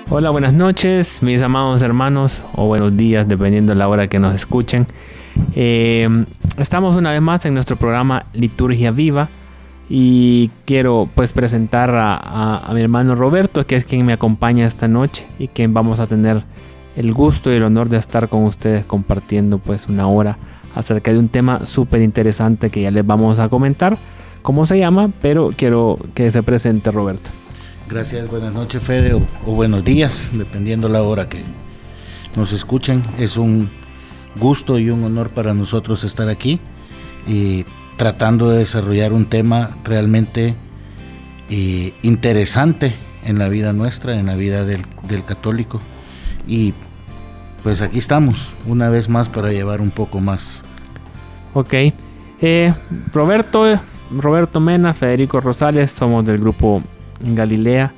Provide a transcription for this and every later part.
Hola, buenas noches, mis amados hermanos, o buenos días, dependiendo de la hora que nos escuchen. Estamos una vez más en nuestro programa Liturgia Viva y quiero pues presentar a mi hermano Roberto, que es quien me acompaña esta noche y quien vamos a tener el gusto y el honor de estar con ustedes compartiendo pues una hora acerca de un tema súper interesante que ya les vamos a comentar cómo se llama, pero quiero que se presente Roberto. Gracias, buenas noches Fede, o buenos días, dependiendo la hora que nos escuchen. Es un gusto y un honor para nosotros estar aquí y tratando de desarrollar un tema realmente interesante en la vida nuestra, en la vida del católico. Y pues aquí estamos, una vez más, para llevar un poco más. Ok, Roberto Mena, Federico Rosales, somos del grupo Galilea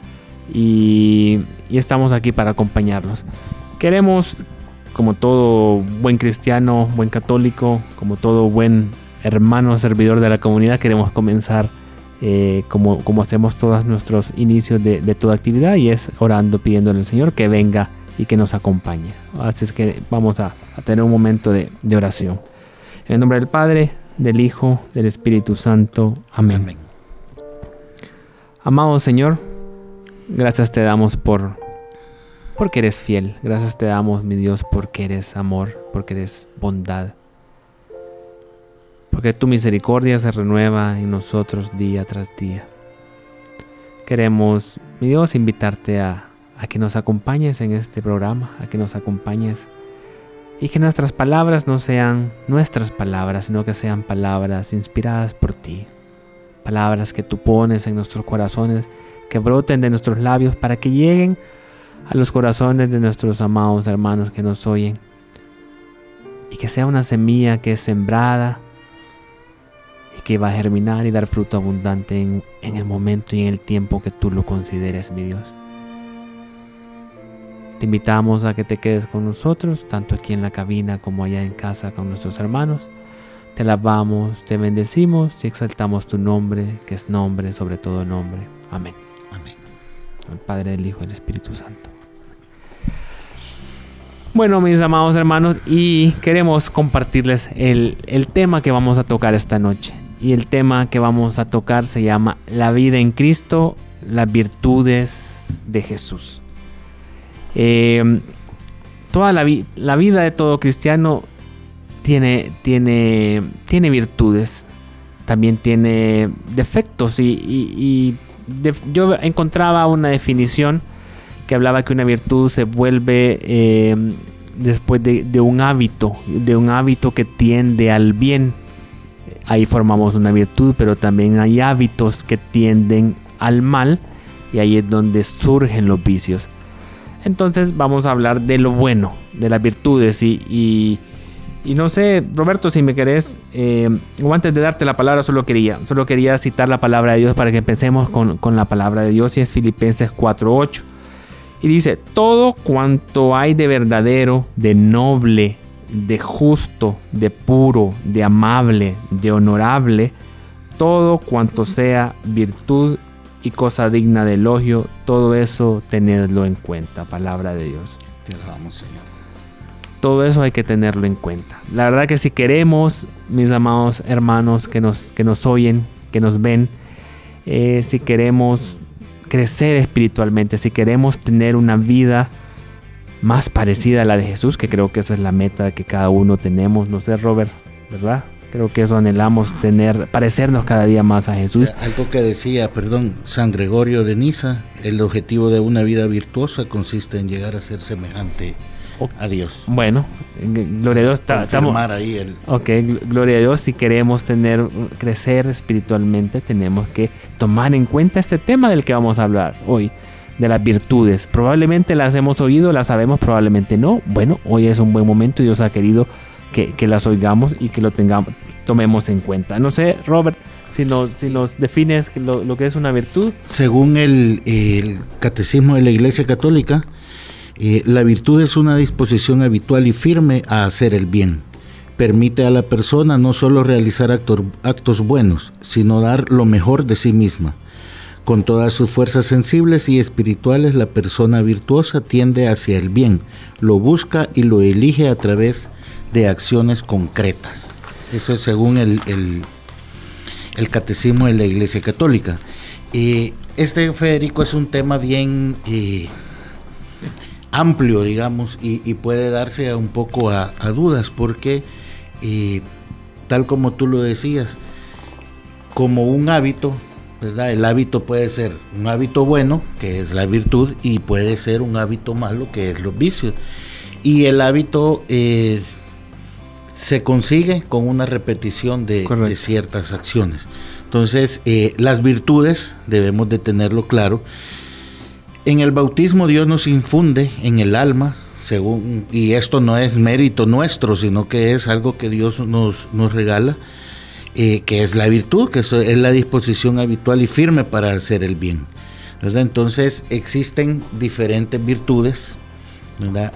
y estamos aquí para acompañarlos. Queremos, como todo buen cristiano, buen católico, como todo buen hermano servidor de la comunidad, queremos comenzar como hacemos todos nuestros inicios de toda actividad, y es orando, pidiéndole al Señor que venga y que nos acompañe. Así es que vamos a tener un momento de oración. En el nombre del Padre, del Hijo, del Espíritu Santo. Amén. Amén. Amado Señor, gracias te damos porque eres fiel. Gracias te damos, mi Dios, porque eres amor, porque eres bondad. Porque tu misericordia se renueva en nosotros día tras día. Queremos, mi Dios, invitarte a que nos acompañes en este programa, a que nos acompañes y que nuestras palabras no sean nuestras palabras, sino que sean palabras inspiradas por ti. Palabras que tú pones en nuestros corazones, que broten de nuestros labios para que lleguen a los corazones de nuestros amados hermanos que nos oyen. Y que sea una semilla que es sembrada y que va a germinar y dar fruto abundante en el momento y en el tiempo que tú lo consideres, mi Dios. Te invitamos a que te quedes con nosotros, tanto aquí en la cabina como allá en casa con nuestros hermanos. Te alabamos, te bendecimos y exaltamos tu nombre, que es nombre sobre todo nombre. Amén. Amén. Al Padre, del Hijo y del Espíritu Santo. Bueno, mis amados hermanos, y queremos compartirles el tema que vamos a tocar esta noche. Y el tema que vamos a tocar se llama La vida en Cristo, las virtudes de Jesús. Toda la vida de todo cristiano tiene virtudes, también tiene defectos yo encontraba una definición que hablaba que una virtud se vuelve después de un hábito que tiende al bien. Ahí formamos una virtud, pero también hay hábitos que tienden al mal, y ahí es donde surgen los vicios. Entonces vamos a hablar de lo bueno, de las virtudes y no sé, Roberto, si me querés, o antes de darte la palabra, solo quería citar la palabra de Dios para que empecemos con la palabra de Dios, y es Filipenses 4:8. Y dice: todo cuanto hay de verdadero, de noble, de justo, de puro, de amable, de honorable, todo cuanto sea virtud y cosa digna de elogio, todo eso tenedlo en cuenta. Palabra de Dios. Te alabamos, Señor. Todo eso hay que tenerlo en cuenta. La verdad que si queremos, mis amados hermanos que nos oyen, que nos ven, si queremos crecer espiritualmente, si queremos tener una vida más parecida a la de Jesús, que creo que esa es la meta que cada uno tenemos, no sé, Robert, ¿verdad? Creo que eso anhelamos, parecernos cada día más a Jesús. Algo que decía, San Gregorio de Niza: el objetivo de una vida virtuosa consiste en llegar a ser semejante a Dios. Bueno, gloria a Dios. Gloria a Dios. Si queremos crecer espiritualmente, tenemos que tomar en cuenta este tema del que vamos a hablar hoy, de las virtudes. Probablemente las hemos oído, las sabemos, probablemente no. Bueno, hoy es un buen momento y Dios ha querido que las oigamos y que tomemos en cuenta. No sé, Robert, si nos defines lo que es una virtud. Según el Catecismo de la Iglesia Católica, la virtud es una disposición habitual y firme a hacer el bien. Permite a la persona no solo realizar actos buenos, sino dar lo mejor de sí misma. Con todas sus fuerzas sensibles y espirituales, la persona virtuosa tiende hacia el bien, lo busca y lo elige a través de acciones concretas. Eso es según el Catecismo de la Iglesia Católica. Federico, es un tema bien amplio, digamos, y puede darse un poco a dudas, porque tal como tú lo decías, como un hábito, ¿verdad? El hábito puede ser un hábito bueno, que es la virtud, y puede ser un hábito malo, que es los vicios. Y el hábito se consigue con una repetición de ciertas acciones. Entonces, las virtudes, debemos de tenerlo claro. En el bautismo Dios nos infunde en el alma, y esto no es mérito nuestro, sino que es algo que Dios nos regala, que es la virtud, que es la disposición habitual y firme para hacer el bien, ¿verdad? Entonces existen diferentes virtudes, ¿verdad?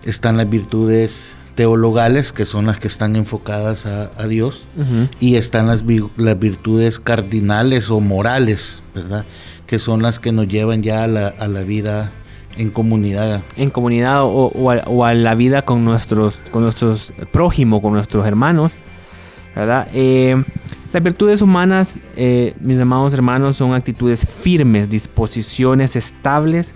Están las virtudes teologales, que son las que están enfocadas a Dios, y están las virtudes cardinales o morales, ¿verdad? Que son las que nos llevan ya a la vida en comunidad. En comunidad o a la vida con nuestros prójimos, con nuestros hermanos, ¿verdad? Las virtudes humanas, mis amados hermanos, son actitudes firmes, disposiciones estables,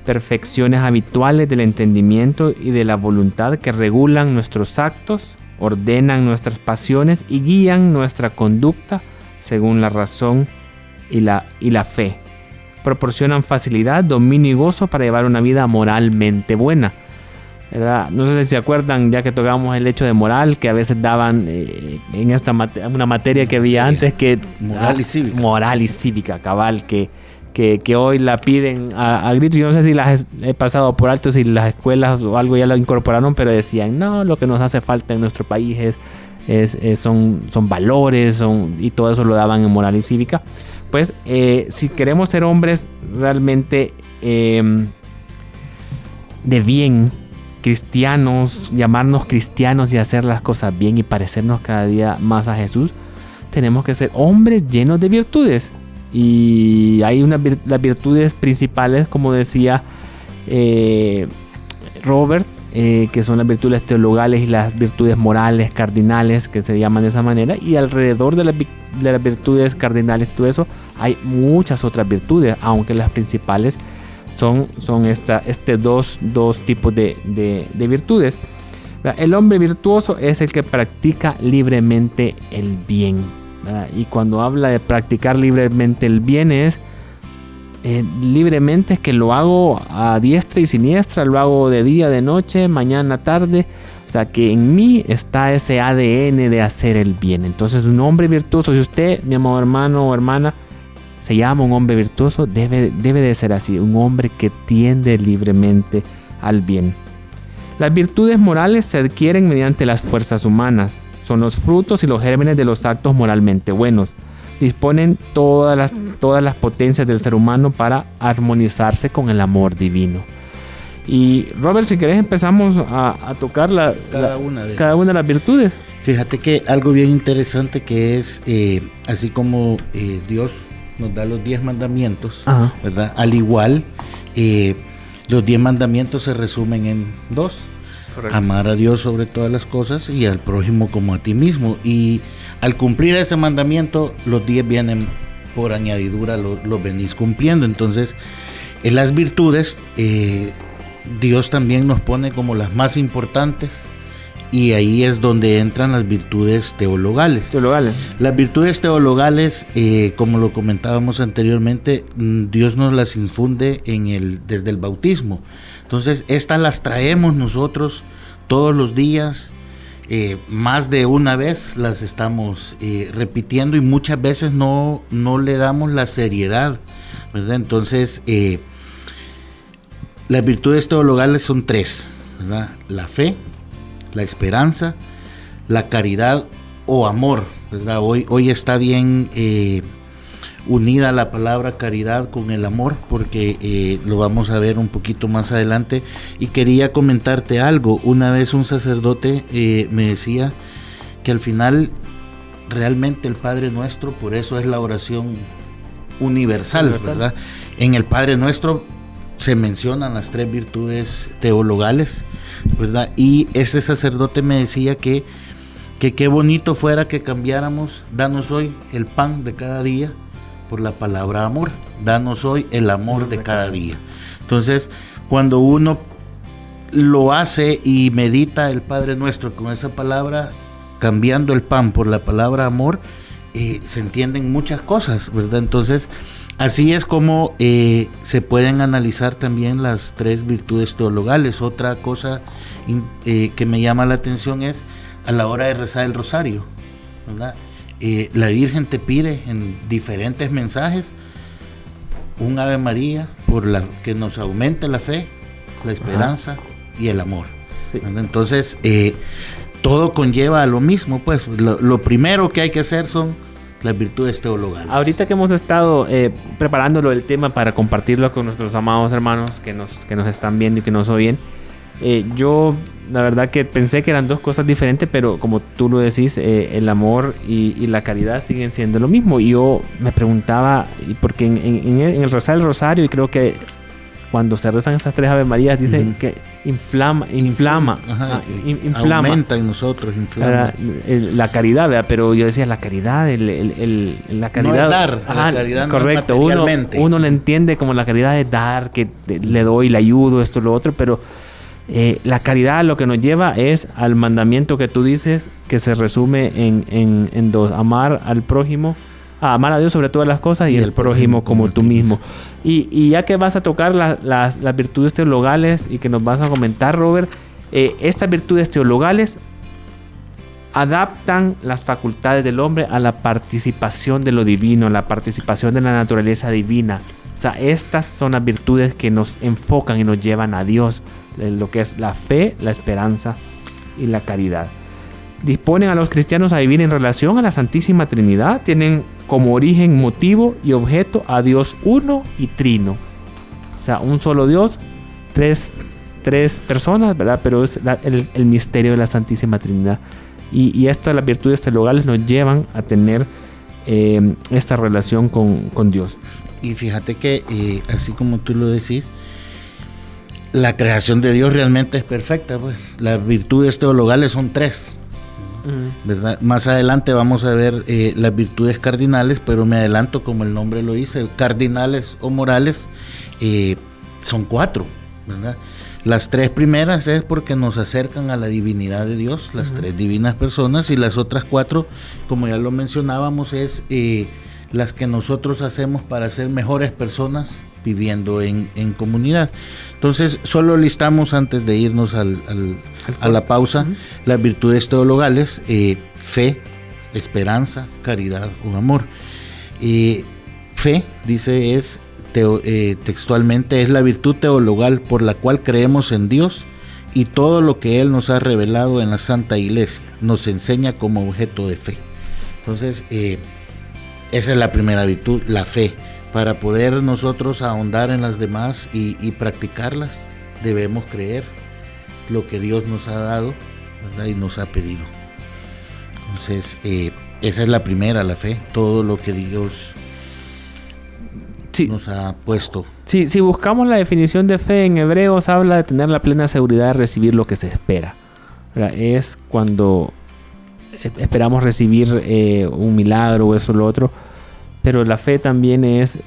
perfecciones habituales del entendimiento y de la voluntad que regulan nuestros actos, ordenan nuestras pasiones y guían nuestra conducta según la razón y la fe. Proporcionan facilidad, dominio y gozo para llevar una vida moralmente buena, ¿verdad? No sé si se acuerdan, ya que tocamos el hecho de moral, que a veces daban en esta una materia que había antes, que moral y cívica, cabal, que hoy la piden a gritos. Yo no sé si las he pasado por alto, si las escuelas o algo ya lo incorporaron, pero decían, no, lo que nos hace falta en nuestro país son valores, y todo eso lo daban en moral y cívica. Pues si queremos ser hombres realmente de bien, cristianos, llamarnos cristianos y hacer las cosas bien y parecernos cada día más a Jesús, tenemos que ser hombres llenos de virtudes. Y hay las virtudes principales, como decía Robert, que son las virtudes teologales y las virtudes morales cardinales, que se llaman de esa manera, y alrededor de las virtudes cardinales y todo eso hay muchas otras virtudes, aunque las principales son dos tipos de virtudes. El hombre virtuoso es el que practica libremente el bien, ¿verdad? Y cuando habla de practicar libremente el bien es libremente, es que lo hago a diestra y siniestra, lo hago de día, de noche, mañana, tarde. O sea, que en mí está ese ADN de hacer el bien. Entonces, un hombre virtuoso, si usted, mi amado hermano o hermana, se llama un hombre virtuoso, debe de ser así, un hombre que tiende libremente al bien. Las virtudes morales se adquieren mediante las fuerzas humanas. Son los frutos y los gérmenes de los actos moralmente buenos. Disponen todas las potencias del ser humano para armonizarse con el amor divino. Y Robert, si querés empezamos a tocar cada una de las virtudes. Fíjate que algo bien interesante que es, así como Dios nos da los 10 mandamientos, ¿verdad? Al igual, los 10 mandamientos se resumen en 2. Correcto. Amar a Dios sobre todas las cosas y al prójimo como a ti mismo. Y al cumplir ese mandamiento, los 10 vienen por añadidura, los venís cumpliendo. Entonces, en las virtudes, Dios también nos pone como las más importantes, y ahí es donde entran las virtudes teologales. Las virtudes teologales, como lo comentábamos anteriormente, Dios nos las infunde desde el bautismo. Entonces, estas las traemos nosotros todos los días, más de una vez las estamos repitiendo, y muchas veces no le damos la seriedad, ¿verdad? Entonces, las virtudes teologales son 3, ¿verdad? La fe, la esperanza, la caridad o amor, ¿verdad? Hoy está bien unida la palabra caridad con el amor, porque lo vamos a ver un poquito más adelante. Y quería comentarte algo. Una vez un sacerdote me decía que al final realmente el Padre Nuestro, por eso es la oración universal, ¿verdad? En el Padre Nuestro se mencionan las 3 virtudes teologales, ¿verdad? Y ese sacerdote me decía que qué bonito fuera que cambiáramos: danos hoy el pan de cada día por la palabra amor, danos hoy el amor de cada día. Entonces, cuando uno lo hace y medita el Padre Nuestro con esa palabra, cambiando el pan por la palabra amor, se entienden muchas cosas, ¿verdad? Entonces, así es como se pueden analizar también las 3 virtudes teologales. Otra cosa que me llama la atención es a la hora de rezar el rosario, ¿verdad? La Virgen te pide en diferentes mensajes un Ave María por la que nos aumente la fe, la esperanza y el amor. Sí. Entonces, todo conlleva a lo mismo, pues lo primero que hay que hacer son las virtudes teologales. Ahorita que hemos estado preparándolo el tema para compartirlo con nuestros amados hermanos que nos están viendo y que nos oyen, yo la verdad que pensé que eran 2 cosas diferentes, pero como tú lo decís, el amor y la caridad siguen siendo lo mismo. Y yo me preguntaba, porque en el rezar el rosario, y creo que cuando se rezan estas 3 Ave Marías, dicen que inflama. Aumenta en nosotros, inflama. La caridad, ¿verdad? Pero yo decía, la caridad, la caridad. No es dar, la caridad correcto, no es materialmente. Uno le entiende como la caridad de dar, que le doy, le ayudo, esto, lo otro, pero la caridad lo que nos lleva es al mandamiento que tú dices, que se resume en 2: amar al prójimo, amar a Dios sobre todas las cosas y el prójimo como tú mismo. Y ya que vas a tocar las virtudes teologales y que nos vas a comentar, Robert, estas virtudes teologales adaptan las facultades del hombre a la participación de lo divino, a la participación de la naturaleza divina. O sea, estas son las virtudes que nos enfocan y nos llevan a Dios, lo que es la fe, la esperanza y la caridad. Disponen a los cristianos a vivir en relación a la Santísima Trinidad, tienen como origen, motivo y objeto a Dios uno y trino. O sea, un solo Dios, tres personas, ¿verdad? Pero es el misterio de la Santísima Trinidad. Y estas, las virtudes teologales, nos llevan a tener esta relación con Dios. Y fíjate que, así como tú lo decís, la creación de Dios realmente es perfecta, pues. Las virtudes teologales son 3, ¿verdad? Más adelante vamos a ver las virtudes cardinales, pero me adelanto, como el nombre lo dice, cardinales o morales, son 4, ¿verdad? Las 3 primeras es porque nos acercan a la divinidad de Dios, las 3 divinas personas, y las otras 4, como ya lo mencionábamos, es las que nosotros hacemos para ser mejores personas viviendo en comunidad. Entonces, solo listamos, antes de irnos a la pausa, las virtudes teologales: fe, esperanza, caridad o amor. Fe, dice, es textualmente, es la virtud teologal por la cual creemos en Dios y todo lo que Él nos ha revelado en la Santa Iglesia nos enseña como objeto de fe. Entonces, esa es la primera virtud, la fe. Para poder nosotros ahondar en las demás y practicarlas, debemos creer lo que Dios nos ha dado, ¿verdad? Y nos ha pedido. Entonces, esa es la primera, la fe, todo lo que Dios nos ha puesto. Sí, si buscamos la definición de fe en Hebreos, habla de tener la plena seguridad de recibir lo que se espera, ¿verdad? Es cuando esperamos recibir un milagro o eso o lo otro. Pero la fe también es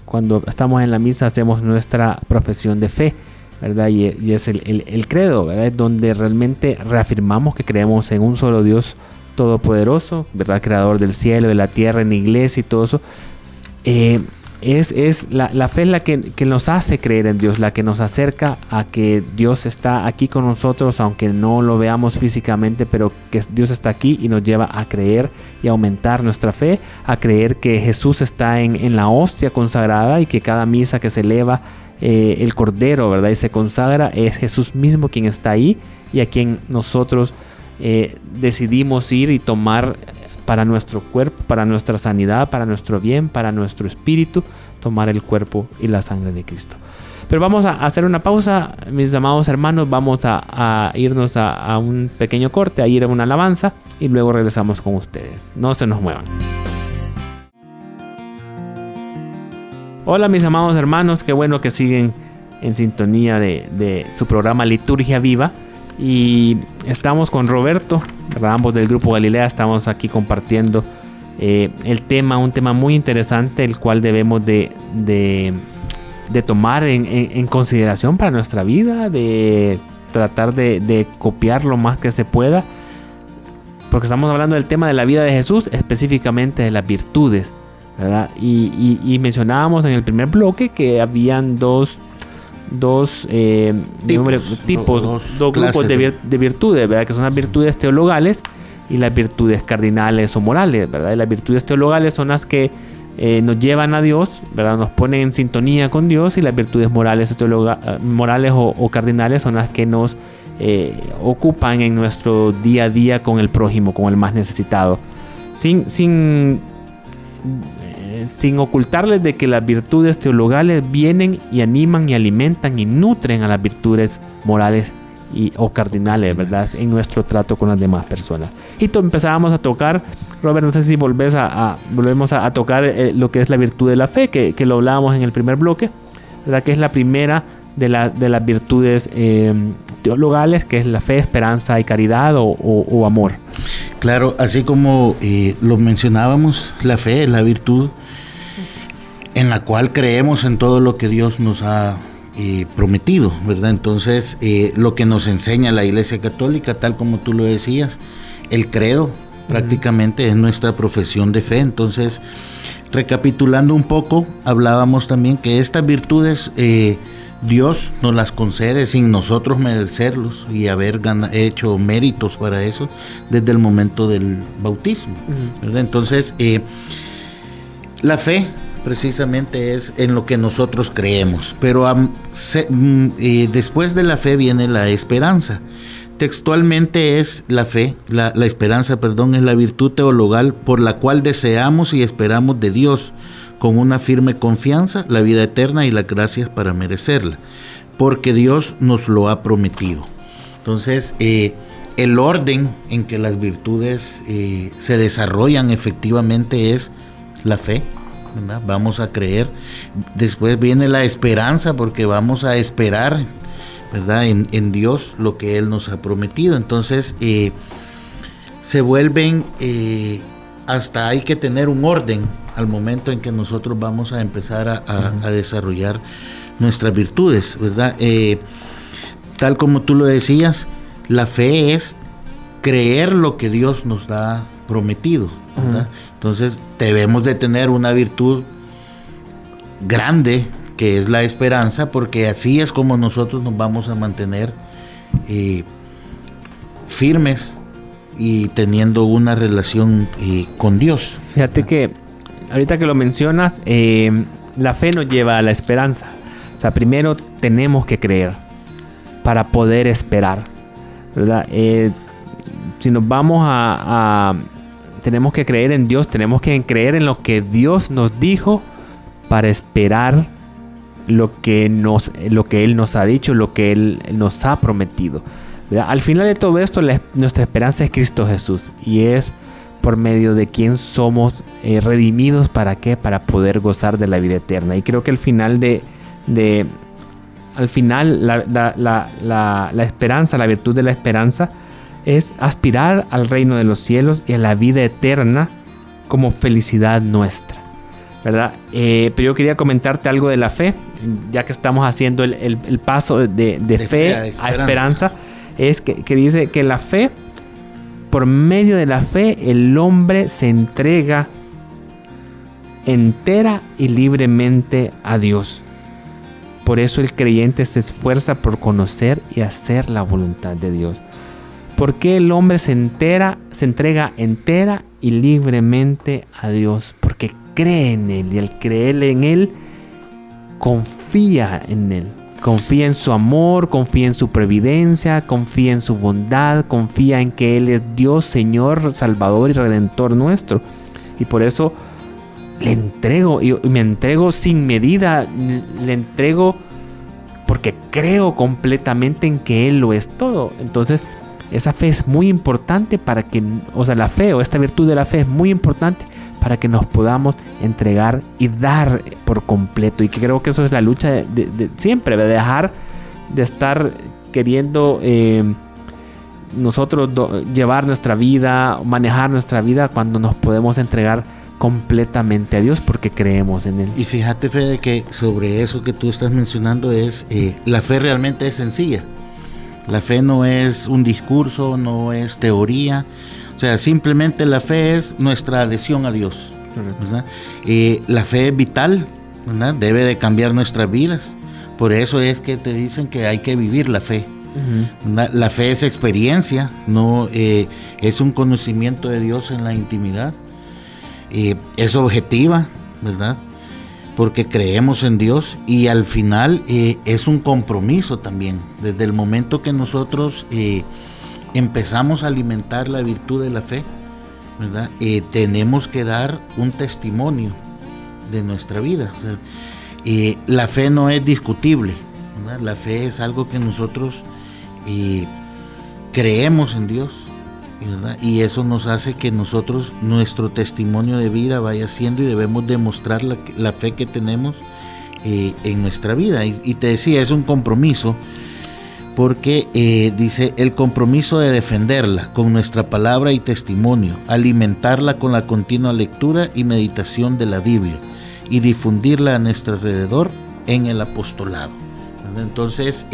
cuando estamos en la misa, hacemos nuestra profesión de fe, ¿verdad? Y es el credo, ¿verdad? Donde realmente reafirmamos que creemos en un solo Dios todopoderoso, ¿verdad? Creador del cielo, de la tierra, en la iglesia y todo eso. La fe es la que nos hace creer en Dios, la que nos acerca a que Dios está aquí con nosotros, aunque no lo veamos físicamente, pero que Dios está aquí y nos lleva a creer y aumentar nuestra fe, a creer que Jesús está en la hostia consagrada y que cada misa que se eleva el Cordero, ¿verdad? Y se consagra, es Jesús mismo quien está ahí y a quien nosotros decidimos ir y tomar para nuestro cuerpo, para nuestra sanidad, para nuestro bien, para nuestro espíritu, tomar el cuerpo y la sangre de Cristo. Pero vamos a hacer una pausa, mis amados hermanos, vamos a irnos a un pequeño corte, a ir a una alabanza y luego regresamos con ustedes. No se nos muevan. Hola mis amados hermanos, qué bueno que siguen en sintonía de su programa Liturgia Viva. Y estamos con Roberto, ¿verdad? Ambos del Grupo Galilea, estamos aquí compartiendo un tema muy interesante, el cual debemos de tomar en consideración para nuestra vida, de tratar de copiar lo más que se pueda, porque estamos hablando del tema de la vida de Jesús, específicamente de las virtudes, ¿verdad? Y mencionábamos en el primer bloque que habían dos grupos de virtudes, ¿verdad? Que son las virtudes teologales y las virtudes cardinales o morales, ¿verdad? Y las virtudes teologales son las que nos llevan a Dios, ¿verdad? Nos ponen en sintonía con Dios, y las virtudes morales o cardinales son las que nos ocupan en nuestro día a día con el prójimo, con el más necesitado. Sin ocultarles de que las virtudes teologales vienen y animan y alimentan y nutren a las virtudes morales o cardinales, ¿verdad? En nuestro trato con las demás personas. Y empezábamos a tocar, Robert, no sé si volvemos a tocar lo que es la virtud de la fe, que lo hablábamos en el primer bloque, ¿verdad? Que es la primera de las virtudes teologales, que es la fe, esperanza y caridad o amor. Claro, así como lo mencionábamos, la fe es la virtud en la cual creemos en todo lo que Dios nos ha prometido, ¿verdad? Entonces, lo que nos enseña la Iglesia Católica, tal como tú lo decías, el credo prácticamente es nuestra profesión de fe. Entonces, recapitulando un poco, hablábamos también que estas virtudes Dios nos las concede sin nosotros merecerlos y haber hecho méritos para eso desde el momento del bautismo, ¿verdad? Entonces, la fe precisamente es en lo que nosotros creemos, pero después de la fe viene la esperanza. Textualmente es la fe, la esperanza, perdón, es la virtud teologal por la cual deseamos y esperamos de Dios con una firme confianza la vida eterna y las gracias para merecerla, porque Dios nos lo ha prometido. Entonces, el orden en que las virtudes se desarrollan efectivamente es la fe, ¿verdad? Vamos a creer. Después viene la esperanza, porque vamos a esperar, ¿verdad? En Dios lo que Él nos ha prometido. Entonces, se vuelven, hasta hay que tener un orden al momento en que nosotros vamos a empezar a desarrollar nuestras virtudes, ¿verdad? Tal como tú lo decías, la fe es creer lo que Dios nos ha prometido, ¿verdad? Entonces debemos de tener una virtud grande, que es la esperanza, porque así es como nosotros nos vamos a mantener firmes y teniendo una relación con Dios. Fíjate que ahorita que lo mencionas, la fe nos lleva a la esperanza. O sea, primero tenemos que creer para poder esperar, ¿verdad? Si nos vamos tenemos que creer en Dios, tenemos que creer en lo que Dios nos dijo para esperar lo que Él nos ha dicho, lo que Él nos ha prometido, ¿verdad? Al final de todo esto, nuestra esperanza es Cristo Jesús, y es por medio de quien somos redimidos. ¿Para qué? Para poder gozar de la vida eterna. Y creo que al final la esperanza, la virtud de la esperanza, es aspirar al reino de los cielos y a la vida eterna como felicidad nuestra, ¿verdad? Pero yo quería comentarte algo de la fe, ya que estamos haciendo el paso de fe a esperanza. Es que dice que la fe, por medio de la fe, el hombre se entrega entera y libremente a Dios. Por eso el creyente se esfuerza por conocer y hacer la voluntad de Dios. ¿Por qué el hombre se entrega entera y libremente a Dios? Porque cree en Él, y al creer en Él, confía en Él. Confía en su amor, confía en su providencia, confía en su bondad, confía en que Él es Dios, Señor, Salvador y Redentor nuestro. Y por eso le entrego, y me entrego sin medida, le entrego porque creo completamente en que Él lo es todo. Entonces, esa fe es muy importante la fe o esta virtud de la fe es muy importante para que nos podamos entregar y dar por completo. Y que creo que eso es la lucha de siempre, de dejar de estar queriendo nosotros llevar nuestra vida, manejar nuestra vida, cuando nos podemos entregar completamente a Dios porque creemos en Él. Y fíjate, Fede, que sobre eso que tú estás mencionando la fe realmente es sencilla. La fe no es un discurso, no es teoría. O sea, simplemente la fe es nuestra adhesión a Dios, ¿verdad? La fe es vital, ¿verdad? Debe de cambiar nuestras vidas. Por eso es que te dicen que hay que vivir la fe. La fe es experiencia, no es un conocimiento de Dios en la intimidad. Es objetiva, ¿verdad? Porque creemos en Dios, y al final es un compromiso también. Desde el momento que nosotros empezamos a alimentar la virtud de la fe, ¿verdad? Tenemos que dar un testimonio de nuestra vida. O sea, la fe no es discutible, ¿verdad? La fe es algo que nosotros creemos en Dios, ¿verdad? Y eso nos hace que nosotros, nuestro testimonio de vida vaya siendo, y debemos demostrar la fe que tenemos en nuestra vida. Y te decía, es un compromiso, porque dice el compromiso de defenderla con nuestra palabra y testimonio, alimentarla con la continua lectura y meditación de la Biblia, y difundirla a nuestro alrededor en el apostolado, ¿verdad? Entonces,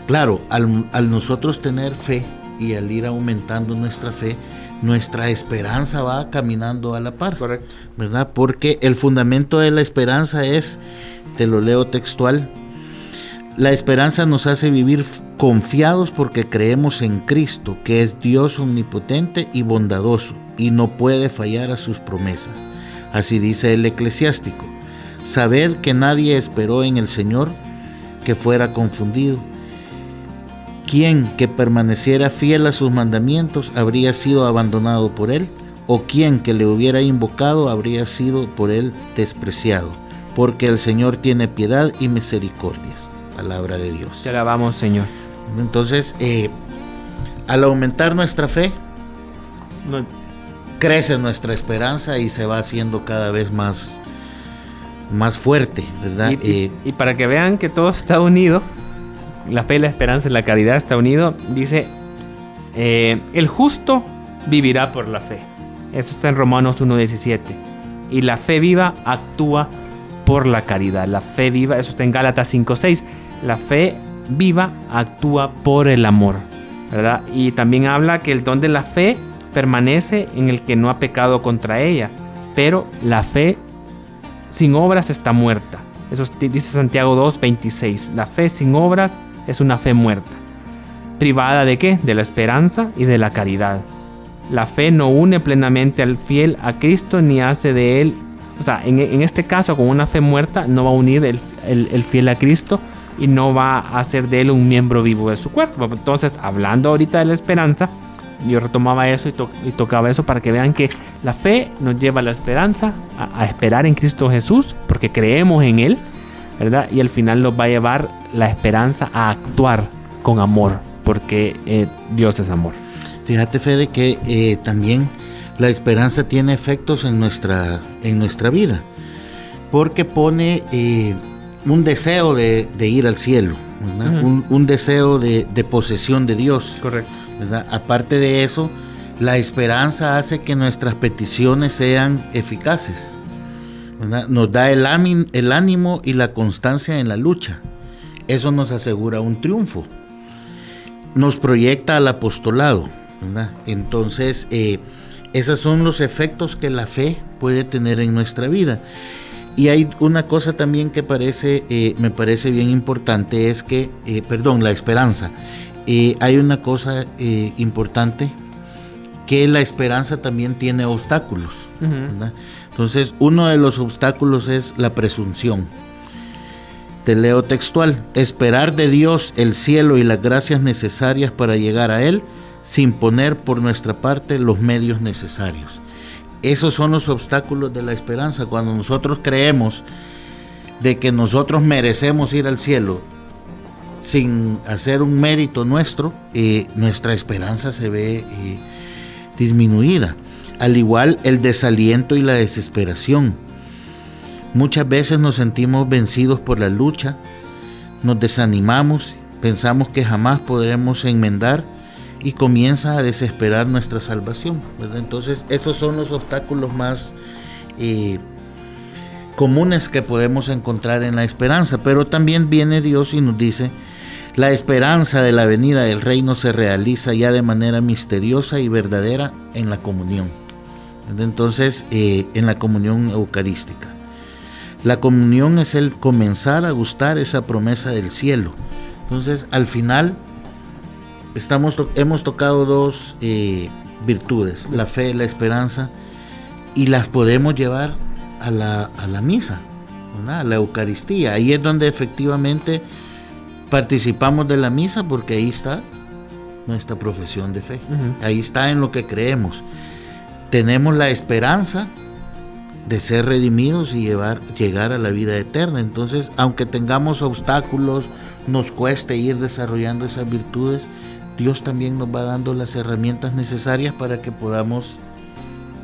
claro, al nosotros tener fe y al ir aumentando nuestra fe, nuestra esperanza va caminando a la par. Correcto. ¿Verdad? Porque el fundamento de la esperanza es, te lo leo textual: la esperanza nos hace vivir confiados porque creemos en Cristo, que es Dios omnipotente y bondadoso, y no puede fallar a sus promesas. Así dice el Eclesiástico: saber que nadie esperó en el Señor que fuera confundido. ¿Quién que permaneciera fiel a sus mandamientos habría sido abandonado por él? ¿O quién que le hubiera invocado habría sido por él despreciado? Porque el Señor tiene piedad y misericordias. Palabra de Dios. Te alabamos, Señor. Entonces, al aumentar nuestra fe, crece nuestra esperanza y se va haciendo cada vez más fuerte, ¿verdad? Y para que vean que todo está unido, la fe, la esperanza y la caridad está unido, dice, el justo vivirá por la fe. Eso está en Romanos 1:17. Y la fe viva actúa por la caridad. La fe viva, eso está en Gálatas 5:6. La fe viva actúa por el amor, ¿verdad? Y también habla que el don de la fe permanece en el que no ha pecado contra ella, pero la fe sin obras está muerta. Eso dice Santiago 2:26. La fe sin obras es una fe muerta. ¿Privada de qué? De la esperanza y de la caridad. La fe no une plenamente al fiel a Cristo, ni hace de él, o sea, en este caso, con una fe muerta, no va a unir el fiel a Cristo, y no va a hacer de él un miembro vivo de su cuerpo. Entonces, hablando ahorita de la esperanza, yo retomaba eso y tocaba eso para que vean que la fe nos lleva a la esperanza, a esperar en Cristo Jesús, porque creemos en Él, ¿verdad? Y al final nos va a llevar la esperanza a actuar con amor, porque Dios es amor. Fíjate, Fede, que también la esperanza tiene efectos en nuestra vida, porque pone un deseo de ir al cielo, ¿verdad? Un deseo de posesión de Dios. Correcto. ¿Verdad? Aparte de eso, la esperanza hace que nuestras peticiones sean eficaces, ¿verdad? Nos da el ánimo y la constancia en la lucha. Eso nos asegura un triunfo. Nos proyecta al apostolado, ¿verdad? Entonces, esos son los efectos que la fe puede tener en nuestra vida. Y hay una cosa también que me parece bien importante, es que, la esperanza. Hay una cosa importante, que la esperanza también tiene obstáculos, ¿verdad? Entonces, uno de los obstáculos es la presunción. Te leo textual: esperar de Dios el cielo y las gracias necesarias para llegar a Él, sin poner por nuestra parte los medios necesarios. Esos son los obstáculos de la esperanza. Cuando nosotros creemos de que nosotros merecemos ir al cielo sin hacer un mérito nuestro, nuestra esperanza se ve disminuida. Al igual el desaliento y la desesperación. Muchas veces nos sentimos vencidos por la lucha, nos desanimamos, pensamos que jamás podremos enmendar y comienza a desesperar nuestra salvación, ¿verdad? Entonces, estos son los obstáculos más comunes que podemos encontrar en la esperanza, pero también viene Dios y nos dice: la esperanza de la venida del reino se realiza ya de manera misteriosa y verdadera en la comunión. Entonces, en la comunión eucarística. La comunión es el comenzar a gustar esa promesa del cielo. Entonces, al final, hemos tocado dos virtudes, la fe y la esperanza, y las podemos llevar a la misa, ¿verdad? A la Eucaristía. Ahí es donde efectivamente participamos de la misa, porque ahí está nuestra profesión de fe. Ahí está en lo que creemos. Tenemos la esperanza de ser redimidos y llegar a la vida eterna. Entonces, aunque tengamos obstáculos, nos cueste ir desarrollando esas virtudes, Dios también nos va dando las herramientas necesarias para que podamos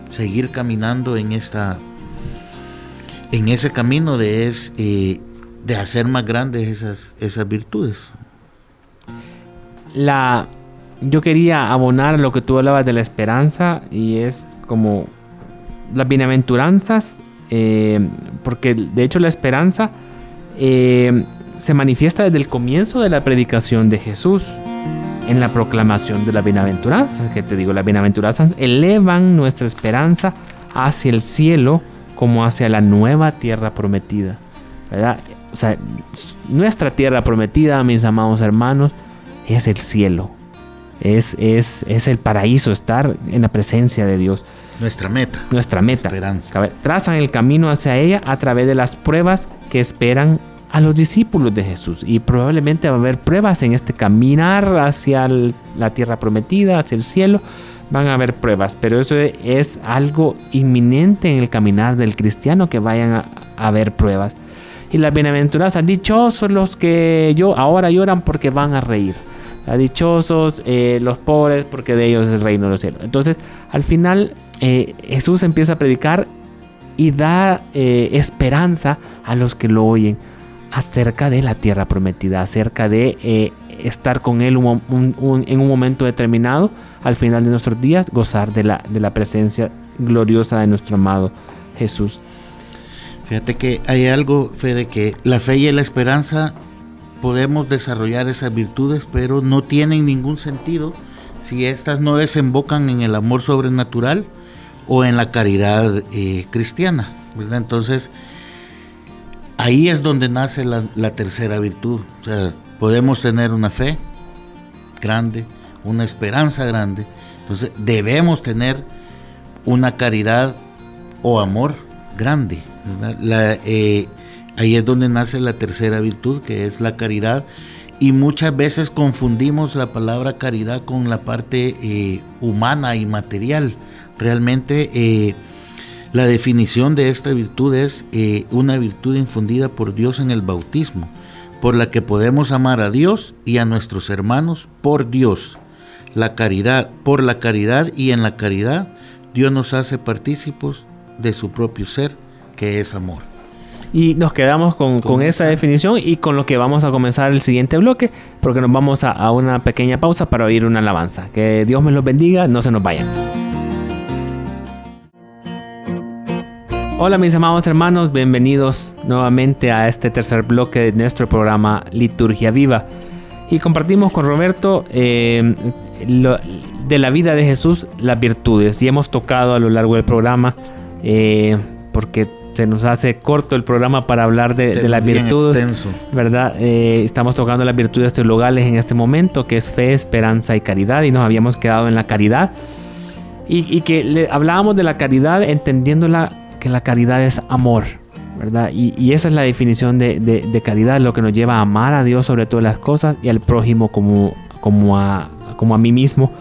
seguir caminando en ese camino de hacer más grandes esas virtudes. Yo quería abonar lo que tú hablabas de la esperanza, y es como las bienaventuranzas, porque de hecho la esperanza se manifiesta desde el comienzo de la predicación de Jesús, en la proclamación de las bienaventuranzas, que te digo, las bienaventuranzas elevan nuestra esperanza hacia el cielo como hacia la nueva tierra prometida, ¿verdad? O sea, nuestra tierra prometida, mis amados hermanos, es el cielo, es el paraíso, estar en la presencia de Dios. Nuestra meta. Esperanza. Trazan el camino hacia ella a través de las pruebas que esperan a los discípulos de Jesús, y probablemente va a haber pruebas en este caminar hacia la tierra prometida, hacia el cielo. Van a haber pruebas, pero eso es algo inminente en el caminar del cristiano, que vayan a haber pruebas. Y las bienaventuranzas: dichosos los que ahora lloran, porque van a reír. Dichosos los pobres, porque de ellos es el reino de los cielos. Entonces, al final, Jesús empieza a predicar y da esperanza a los que lo oyen acerca de la tierra prometida, acerca de estar con Él en un momento determinado, al final de nuestros días, gozar de la presencia gloriosa de nuestro amado Jesús. Fíjate que hay algo, Fede, que la fe y la esperanza podemos desarrollar esas virtudes, pero no tienen ningún sentido si estas no desembocan en el amor sobrenatural o en la caridad cristiana, ¿verdad? Entonces, ahí es donde nace la tercera virtud. O sea, podemos tener una fe grande, una esperanza grande. Entonces, debemos tener una caridad o amor grande, ¿verdad? Ahí es donde nace la tercera virtud, que es la caridad. Y muchas veces confundimos la palabra caridad con la parte humana y material. Realmente, la definición de esta virtud es una virtud infundida por Dios en el bautismo, por la que podemos amar a Dios y a nuestros hermanos por Dios. Por la caridad, y en la caridad Dios nos hace partícipes de su propio ser, que es amor. Y nos quedamos con esa definición, y con lo que vamos a comenzar el siguiente bloque, porque nos vamos a una pequeña pausa para oír una alabanza. Que Dios me los bendiga, no se nos vayan. Hola mis amados hermanos, bienvenidos nuevamente a este tercer bloque de nuestro programa Liturgia Viva. Y compartimos con Roberto de la vida de Jesús las virtudes. Y hemos tocado a lo largo del programa, porque se nos hace corto el programa para hablar de las virtudes, extenso, ¿verdad? Estamos tocando las virtudes teologales en este momento, que es fe, esperanza y caridad, y nos habíamos quedado en la caridad. Y que hablábamos de la caridad entendiéndola, que la caridad es amor, ¿verdad? Y esa es la definición de caridad, lo que nos lleva a amar a Dios sobre todas las cosas y al prójimo como a mí mismo,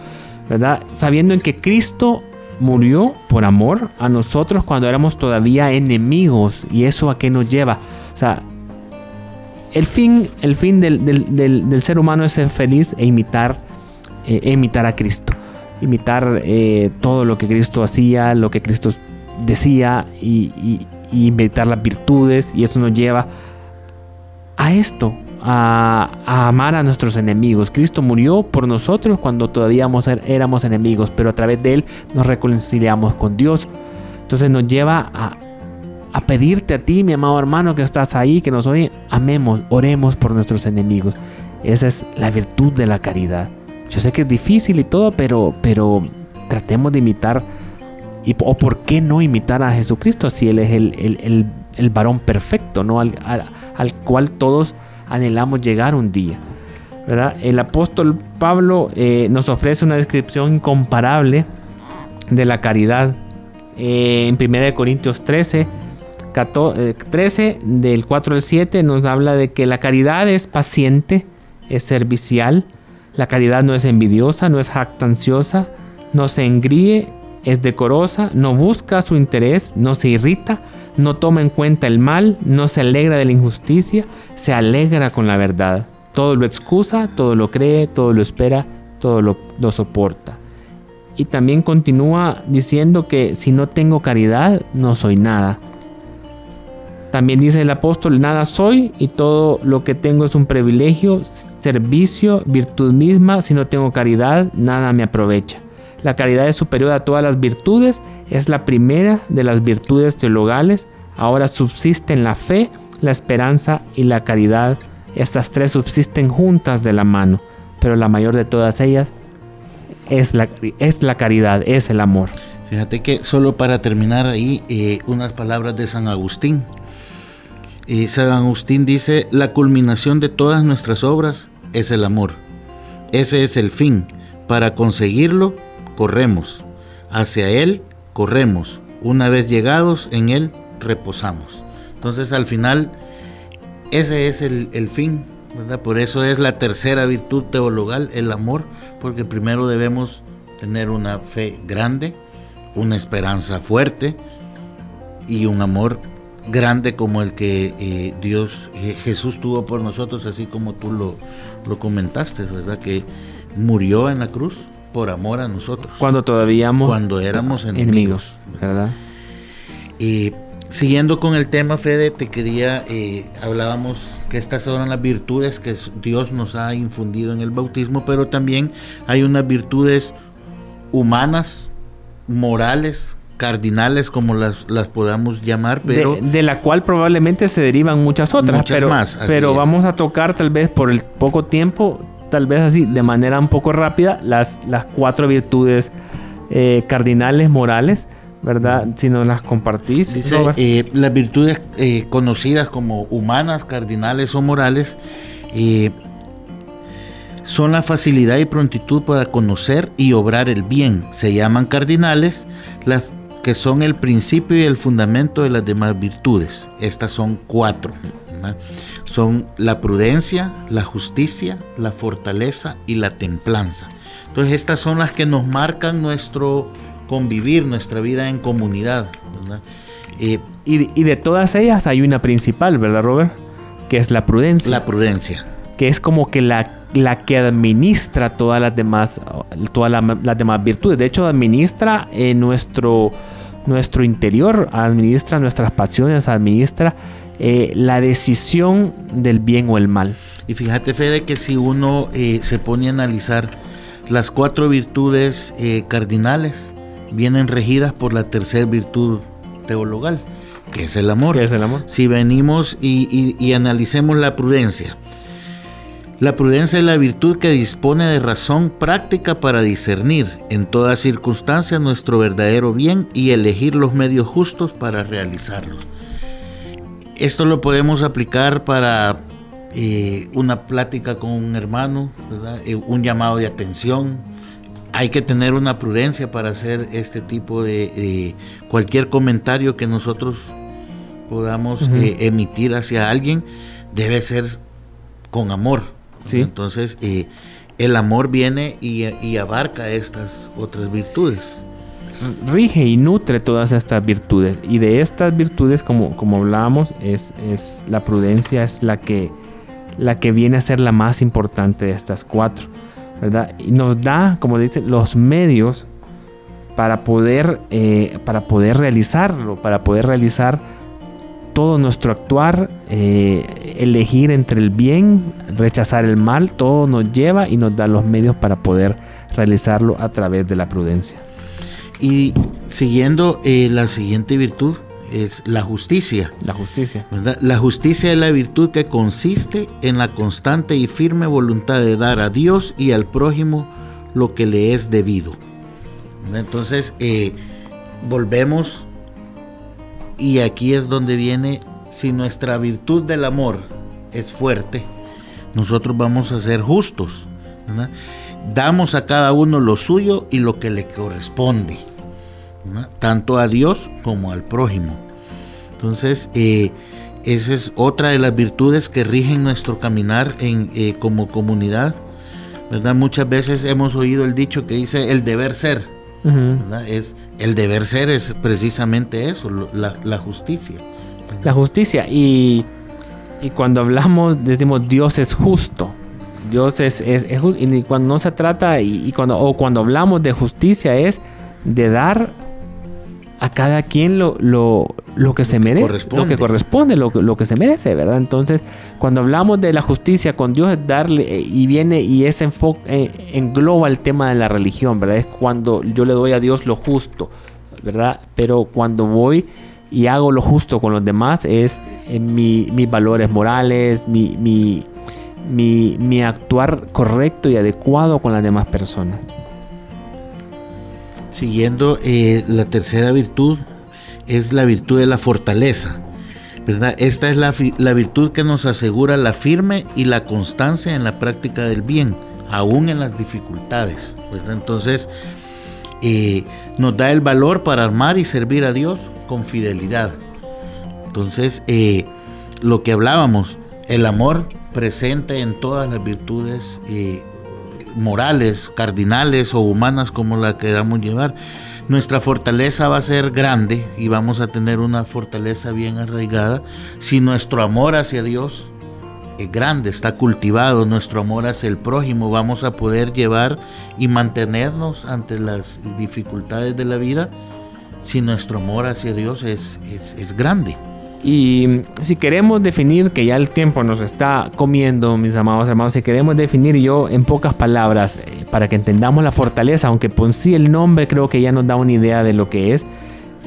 ¿verdad? Sabiendo en que Cristo murió por amor a nosotros cuando éramos todavía enemigos. ¿Y eso a qué nos lleva? O sea, el fin del ser humano es ser feliz e imitar a Cristo. imitar todo lo que Cristo hacía, lo que Cristo decía y imitar las virtudes, y eso nos lleva a esto, a amar a nuestros enemigos. Cristo murió por nosotros cuando todavía éramos enemigos, pero a través de Él nos reconciliamos con Dios. Entonces nos lleva a pedirte a ti, mi amado hermano que estás ahí, que nos oye, amemos, oremos por nuestros enemigos. Esa es la virtud de la caridad. Yo sé que es difícil y todo, pero tratemos de imitar, o por qué no imitar a Jesucristo, si Él es el varón perfecto, ¿no? al cual todos anhelamos llegar un día, ¿verdad? El apóstol Pablo nos ofrece una descripción incomparable de la caridad. En 1 Corintios 13, del 4 al 7, nos habla de que la caridad es paciente, es servicial. La caridad no es envidiosa, no es jactanciosa, no se engríe, es decorosa, no busca su interés, no se irrita, no toma en cuenta el mal, no se alegra de la injusticia, se alegra con la verdad. Todo lo excusa, todo lo cree, todo lo espera, todo lo soporta. Y también continúa diciendo que si no tengo caridad, no soy nada. También dice el apóstol, nada soy y todo lo que tengo es un privilegio, servicio, virtud misma. Si no tengo caridad, nada me aprovecha. La caridad es superior a todas las virtudes, es la primera de las virtudes teologales. Ahora subsisten la fe, la esperanza y la caridad. Estas tres subsisten juntas de la mano, pero la mayor de todas ellas es la caridad, es el amor. Fíjate que solo para terminar ahí, unas palabras de San Agustín. San Agustín dice, la culminación de todas nuestras obras es el amor. Ese es el fin. Para conseguirlo, corremos. Hacia él, corremos. Una vez llegados en él, reposamos. Entonces, al final, ese es el fin, ¿verdad? Por eso es la tercera virtud teologal, el amor, porque primero debemos tener una fe grande, una esperanza fuerte y un amor grande como el que Jesús tuvo por nosotros, así como tú lo comentaste, ¿verdad? Que murió en la cruz por amor a nosotros. Cuando éramos enemigos, ¿verdad? Siguiendo con el tema, Fede, te quería, hablábamos que estas son las virtudes que Dios nos ha infundido en el bautismo, pero también hay unas virtudes humanas, morales, cardinales, como las podamos llamar, pero de la cual probablemente se derivan muchas otras, pero vamos a tocar tal vez por el poco tiempo, tal vez así de manera un poco rápida, las 4 virtudes cardinales morales, ¿verdad? Si nos las compartís. Dice, las virtudes conocidas como humanas, cardinales o morales, son la facilidad y prontitud para conocer y obrar el bien. Se llaman cardinales, las que son el principio y el fundamento de las demás virtudes. Estas son 4, ¿verdad? Son la prudencia, la justicia, la fortaleza y la templanza. Entonces estas son las que nos marcan nuestro convivir, nuestra vida en comunidad, ¿verdad? Y de todas ellas hay una principal, ¿verdad, Robert? Que es la prudencia. La prudencia. Que es como que la que administra todas las demás virtudes. De hecho, administra nuestro interior, administra nuestras pasiones, administra la decisión del bien o el mal. Y fíjate, Fede, que si uno se pone a analizar las 4 virtudes cardinales, vienen regidas por la tercera virtud teologal, que es el amor. ¿Qué es el amor? Si venimos y analicemos la prudencia. La prudencia es la virtud que dispone de razón práctica para discernir en toda circunstancia nuestro verdadero bien y elegir los medios justos para realizarlos. Esto lo podemos aplicar para una plática con un hermano, ¿verdad? Un llamado de atención. Hay que tener una prudencia para hacer este tipo de cualquier comentario que nosotros podamos emitir hacia alguien, debe ser con amor. Sí. Entonces el amor viene y abarca estas otras virtudes. Rige y nutre todas estas virtudes. Y de estas virtudes, como hablábamos, es la prudencia, es la que viene a ser la más importante de estas 4. ¿verdad? Y nos da, como dicen, los medios para poder realizarlo, para poder realizar todo nuestro actuar, elegir entre el bien, rechazar el mal. Todo nos lleva y nos da los medios para poder realizarlo a través de la prudencia. Y siguiendo, la siguiente virtud es la justicia. La justicia, ¿verdad? La justicia es la virtud que consiste en la constante y firme voluntad de dar a Dios y al prójimo lo que le es debido. Entonces, volvemos, y aquí es donde viene: si nuestra virtud del amor es fuerte, nosotros vamos a ser justos, ¿verdad? Damos a cada uno lo suyo y lo que le corresponde, ¿verdad? Tanto a Dios como al prójimo. Entonces, esa es otra de las virtudes que rigen nuestro caminar como comunidad, ¿verdad? Muchas veces hemos oído el dicho que dice el deber ser. ¿verdad? El deber ser es precisamente eso, la justicia. La justicia, y cuando hablamos decimos Dios es justo. Dios es justo, y cuando no se trata, cuando hablamos de justicia, es de dar a cada quien lo que se merece, lo que corresponde, lo que se merece, ¿verdad? Entonces, cuando hablamos de la justicia con Dios, es darle, y viene, y ese enfoque engloba el tema de la religión, ¿verdad? Es cuando yo le doy a Dios lo justo, ¿verdad? Pero cuando voy y hago lo justo con los demás, es mis valores morales, mi actuar correcto y adecuado con las demás personas. Siguiendo, la tercera virtud es la virtud de la fortaleza, ¿verdad? Esta es la virtud que nos asegura la firme y la constancia en la práctica del bien, aún en las dificultades, ¿verdad? Entonces, nos da el valor para amar y servir a Dios con fidelidad. Entonces, lo que hablábamos, el amor presente en todas las virtudes morales, cardinales o humanas, como la queramos llevar. Nuestra fortaleza va a ser grande y vamos a tener una fortaleza bien arraigada si nuestro amor hacia Dios es grande, está cultivado. Nuestro amor hacia el prójimo, vamos a poder llevar y mantenernos ante las dificultades de la vida si nuestro amor hacia Dios es grande. Y si queremos definir, que ya el tiempo nos está comiendo, mis amados hermanos, si queremos definir yo en pocas palabras, para que entendamos la fortaleza, aunque por sí el nombre creo que ya nos da una idea de lo que es.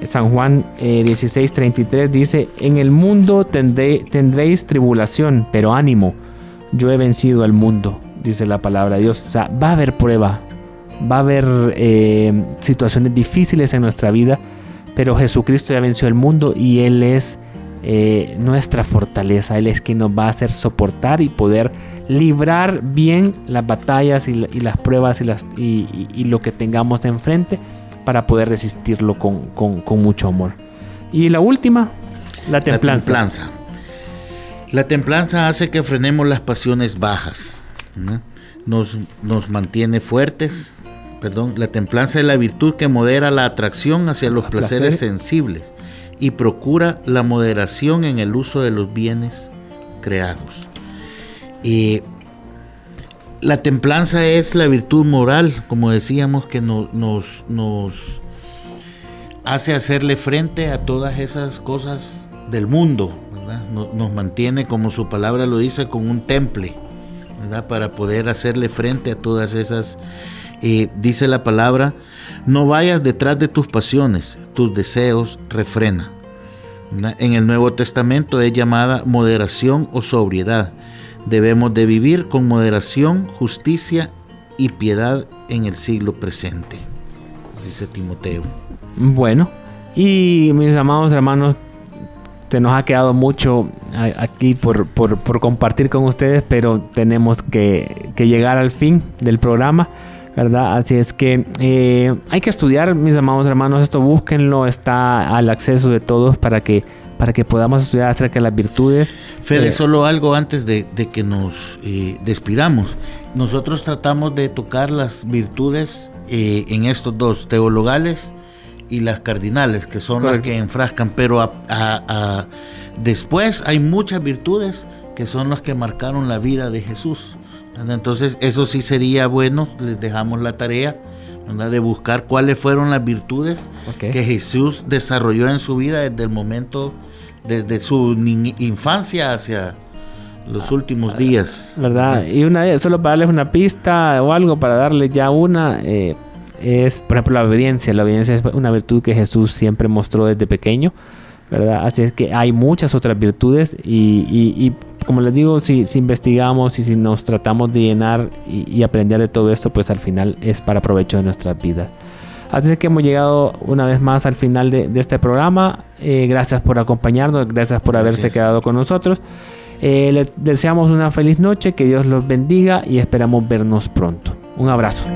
San Juan 16:33 dice: en el mundo tendréis tribulación, pero ánimo, yo he vencido al mundo, dice la palabra de Dios. O sea, va a haber prueba, va a haber situaciones difíciles en nuestra vida, pero Jesucristo ya venció el mundo y Él es nuestra fortaleza. Él es quien nos va a hacer soportar y poder librar bien las batallas y las pruebas y lo que tengamos enfrente, para poder resistirlo con mucho amor. Y la última, la templanza. La templanza hace que frenemos las pasiones bajas, ¿no? Nos mantiene fuertes. La templanza es la virtud que modera la atracción hacia los placeres sensibles y procura la moderación en el uso de los bienes creados. La templanza es la virtud moral, como decíamos, que nos hace hacerle frente a todas esas cosas del mundo, ¿verdad? Nos mantiene, como su palabra lo dice, con un temple, ¿verdad? Para poder hacerle frente a todas esas. Dice la palabra: no vayas detrás de tus pasiones, tus deseos refrena. ¿verdad? En el Nuevo Testamento es llamada moderación o sobriedad. Debemos de vivir con moderación, justicia y piedad en el siglo presente, dice Timoteo. Bueno, y mis amados hermanos, se nos ha quedado mucho aquí por compartir con ustedes, pero tenemos que llegar al fin del programa, ¿verdad? Así es que hay que estudiar, mis amados hermanos, esto búsquenlo, está al acceso de todos para que podamos estudiar acerca de las virtudes. Fede, solo algo antes de que nos despidamos. Nosotros tratamos de tocar las virtudes en estos dos, teologales y las cardinales, que son las que enfrascan, pero después hay muchas virtudes que son las que marcaron la vida de Jesús. Entonces eso sí sería bueno, les dejamos la tarea, ¿verdad?, de buscar cuáles fueron las virtudes que Jesús desarrolló en su vida desde el momento, desde su infancia hacia los últimos días, ¿verdad? Y solo para darles una pista o algo, para darles ya una, es por ejemplo la obediencia. La obediencia es una virtud que Jesús siempre mostró desde pequeño, ¿verdad? Así es que hay muchas otras virtudes y como les digo, si investigamos y si nos tratamos de llenar y aprender de todo esto, pues al final es para provecho de nuestras vidas. Así es que hemos llegado una vez más al final de este programa. Gracias por acompañarnos, gracias por haberse quedado con nosotros. Les deseamos una feliz noche, que Dios los bendiga y esperamos vernos pronto. Un abrazo.